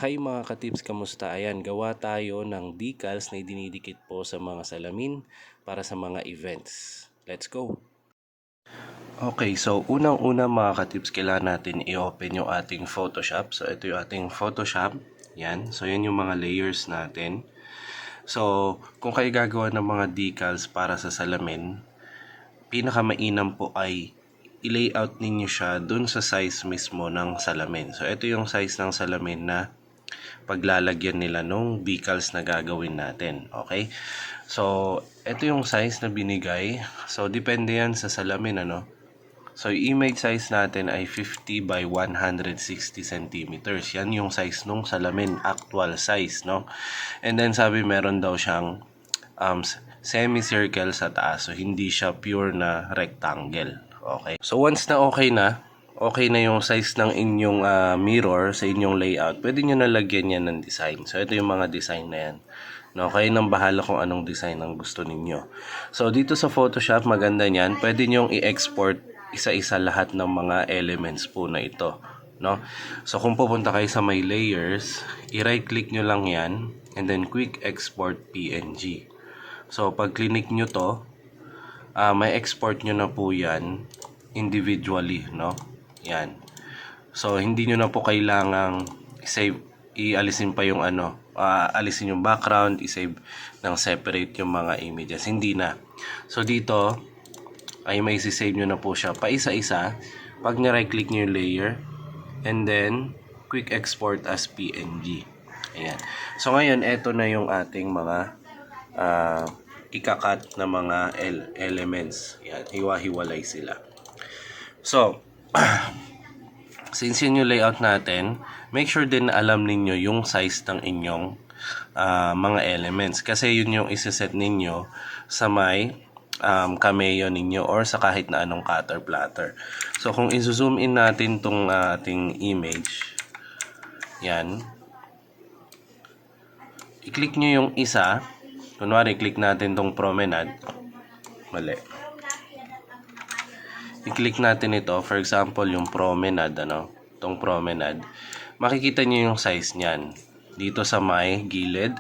Hi mga ka-tips, kamusta? Ayan, gawa tayo ng decals na idinidikit po sa mga salamin para sa mga events. Let's go! Okay, so unang-una mga ka-tips, kailangan natin i-open yung ating Photoshop. So ito yung ating Photoshop. Yan, so yan yung mga layers natin. So kung kayo gagawa ng mga decals para sa salamin, pinakamainam po ay i-layout ninyo siya dun sa size mismo ng salamin. So ito yung size ng salamin na paglalagyan nila nung decals na gagawin natin. Okay? So, ito yung size na binigay. So, depende yan sa salamin, ano? So, yung image size natin ay 50 by 160 centimeters. Yan yung size nung salamin, actual size, no? And then, sabi meron daw siyang semicircle sa taas. So, hindi siya pure na rectangle. Okay? So, once na okay na yung size ng inyong mirror sa inyong layout, pwede nyo nalagyan yan ng design. So, ito yung mga design na yan. No, kayo nang bahala kung anong design ang gusto ninyo. So, dito sa Photoshop, maganda niyan. Pwede nyo i-export isa-isa lahat ng mga elements po na ito. No? So, kung pupunta kayo sa my layers, i-right click nyo lang yan, and then quick export PNG. So, pag click nyo to, may export nyo na po yan individually, no? Yan. So, hindi nyo na po kailangang save, ialisin pa yung alisin yung background, isave ng separate yung mga images. Hindi na. So, dito, ay may save nyo na po siya pa isa-isa. Pag na-right click nyo yung layer, and then, quick export as PNG. Ayan. So, ngayon, eto na yung ating mga ikakat na mga elements. Yan. Hiwa-hiwalay sila. So, since yun yung layout natin, make sure din na alam ninyo yung size ng inyong mga elements. Kasi yun yung isa-set ninyo sa may cameo ninyo or sa kahit na anong cutter platter. So, kung i-zoom in natin tong ating image, yan. I-click nyo yung isa. Kunwari, click natin tong promenade. Mali. I-click natin ito, for example, yung promenade, itong promenade. Makikita nyo yung size niyan. Dito sa may gilid,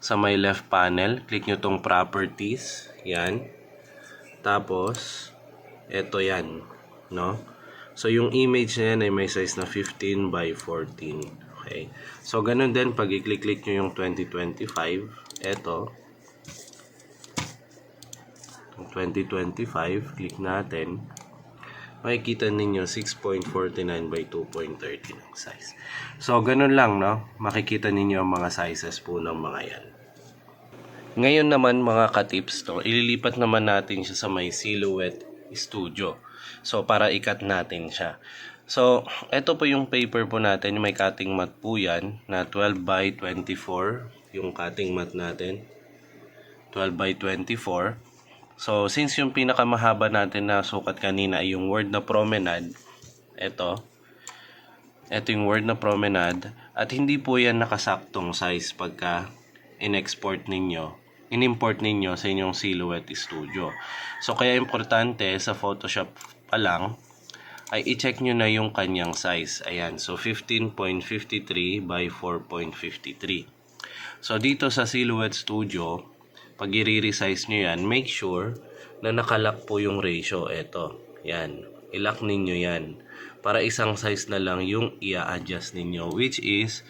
sa may left panel, click nyo itong properties, yan. Tapos, ito yan, no? So, yung image na yan ay may size na 15 by 14. Okay. So, ganun din, pag i-click nyo yung 2025, ito, 2025, click natin, makikita ninyo 6.49 by 2.30 ng size. So, ganun lang, no? Makikita ninyo ang mga sizes po ng mga yan. Ngayon naman, mga ka-tips, no? Ililipat naman natin siya sa may Silhouette Studio. So, para ikat natin siya. So, ito po yung paper po natin. May cutting mat po yan na 12 by 24. Yung cutting mat natin. 12 by 24. So, since yung pinakamahaba natin na sukat kanina ay yung word na promenade, ito yung word na promenade, at hindi po yan nakasaktong size pagka in-import ninyo sa inyong Silhouette Studio. So, kaya importante sa Photoshop pa lang, ay i-check nyo na yung kanyang size. Ayan, so 15.53 by 4.53. So, dito sa Silhouette Studio, pag i-resize nyo yan, make sure na nakalock po yung ratio. Ito, yan. I-lock ninyo yan. Para isang size na lang yung i-adjust ninyo, which is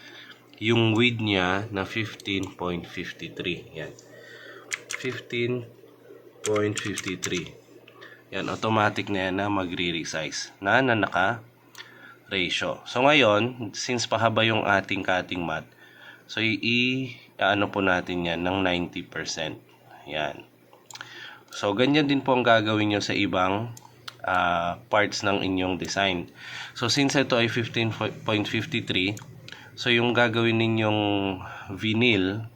yung width niya na 15.53. Yan. 15.53. Yan, automatic na yan na magre-resize na naka-ratio. So, ngayon, since pahaba yung ating cutting mat, so, ano po natin yan ng 90%. Yan. So, ganyan din po ang gagawin nyo sa ibang parts ng inyong design. So, since ito ay 15.53, so, yung gagawin ninyong vinyl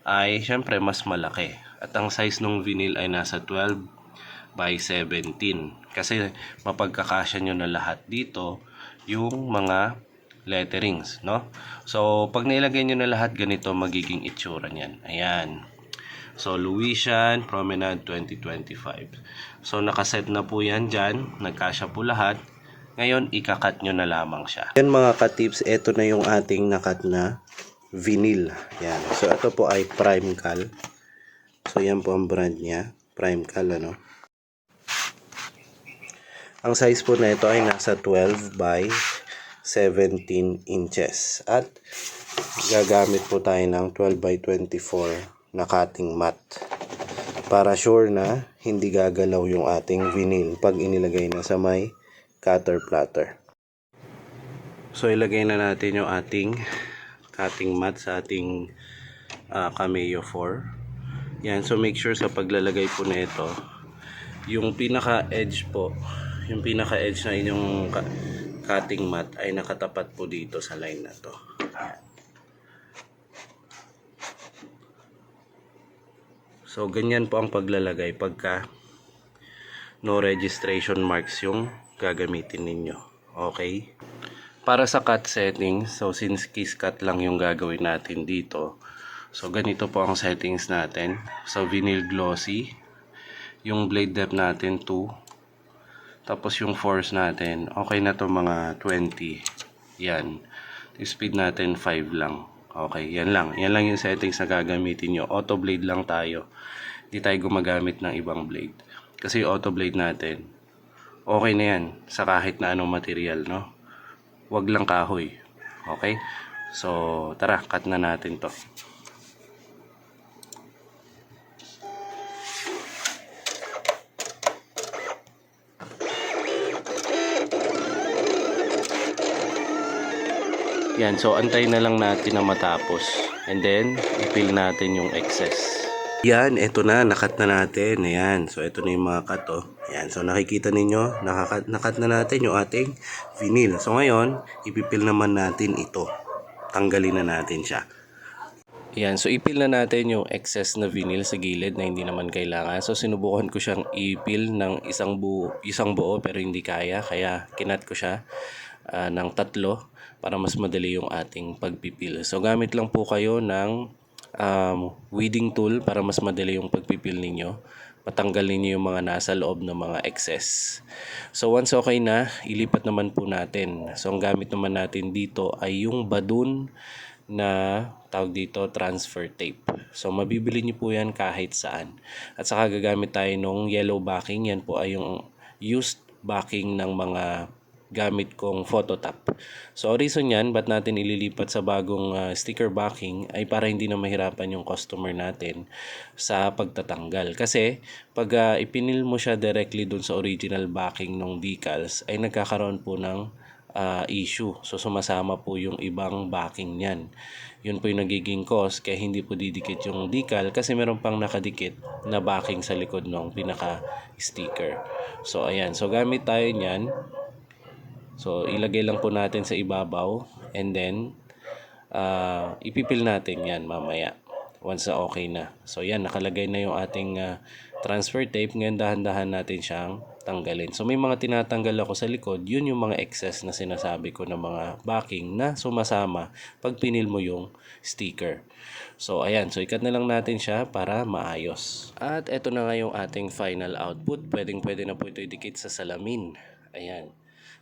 ay, syempre, mas malaki. At ang size ng vinyl ay nasa 12 by 17. Kasi, mapagkakasya nyo na lahat dito yung mga letterings, no? So, pag nailagay nyo na lahat, ganito magiging itsura niyan. Ayan. So, Louisian Promenade 2025. So, nakaset na po yan dyan. Nagkasya po lahat. Ngayon, ikakat nyo na lamang siya. Yan mga ka-tips, ito na yung ating nakat na vinyl. Yan. So, ito po ay Primecal. So, yan po ang brand niya. Primecal, ano. Ang size po na ito ay nasa 12 by 17 inches. At gagamit po tayo ng 12 by 24 na cutting mat. Para sure na hindi gagalaw yung ating vinyl pag inilagay na sa may cutter platter. So ilagay na natin yung ating cutting mat sa ating Cameo 4. Yan, so make sure sa paglalagay po na ito, yung pinaka-edge po, yung pinaka-edge na inyong cutting mat ay nakatapat po dito sa line na to. So ganyan po ang paglalagay pagka no registration marks yung gagamitin ninyo. Okay? Para sa cut setting, so since kiss cut lang yung gagawin natin dito, so ganito po ang settings natin. So vinyl glossy, yung blade depth natin 2, tapos yung force natin, okay na to mga 20. Yan. Yung speed natin 5 lang. Okay, yan lang. Yan lang yung settings na gagamitin nyo. Auto blade lang tayo. Hindi tayo gumagamit ng ibang blade. Kasi yung auto blade natin, okay na yan sa kahit na anong material, no? Wag lang kahoy. Okay? So, tara, cut na natin to. Yan, so antayin na lang natin na matapos. And then, ipil natin yung excess. Yan, eto na, nakat na natin. Ayan, so eto na yung mga cut, oh. Ayan, so nakikita ninyo, nakat na natin yung ating vinyl. So ngayon, ipipil naman natin ito. Tanggalin na natin siya. Ayan, so ipil na natin yung excess na vinyl sa gilid na hindi naman kailangan. So sinubukan ko siyang ipil ng isang buo pero hindi kaya. Kaya kinat ko siya ng 3 para mas madali yung ating pagpipil. So gamit lang po kayo ng weeding tool para mas madali yung pagpipil ninyo. Patanggal ninyo yung mga nasa loob ng mga excess. So once okay na, ilipat naman po natin. So ang gamit naman natin dito ay yung badun na tawag dito transfer tape. So mabibili niyo po yan kahit saan. At saka gagamit tayo ng yellow backing. Yan po ay yung used backing ng mga gamit kong phototap. So reason yan, ba't natin ililipat sa bagong sticker backing ay para hindi na mahirapan yung customer natin sa pagtatanggal. Kasi pag ipinil mo siya directly dun sa original backing ng decals ay nagkakaroon po ng issue. So sumasama po yung ibang backing niyan. Yun po yung nagiging cause kaya hindi po didikit yung decal kasi meron pang nakadikit na backing sa likod ng pinaka sticker. So ayan, so gamit tayo niyan. So ilagay lang po natin sa ibabaw and then ipipil natin yan mamaya once na okay na. So yan, nakalagay na yung ating transfer tape. Ngayon dahan-dahan natin siyang tanggalin. So may mga tinatanggal ako sa likod, yun yung mga excess na sinasabi ko na mga backing na sumasama pag pinil mo yung sticker. So ayan, so ikat na lang natin siya para maayos. At eto na nga yung ating final output. Pwedeng-pwede na po ito idikit sa salamin. Ayan.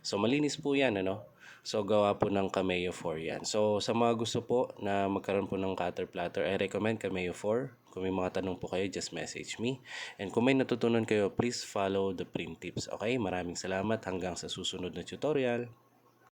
So malinis po yan, ano? So gawa po ng Cameo 4 yan. So sa mga gusto po na magkaroon po ng cutter platter, I recommend Cameo 4. Kung may mga tanong po kayo, just message me. And kung may natutunan kayo, please follow the print tips. Okay? Maraming salamat hanggang sa susunod na tutorial.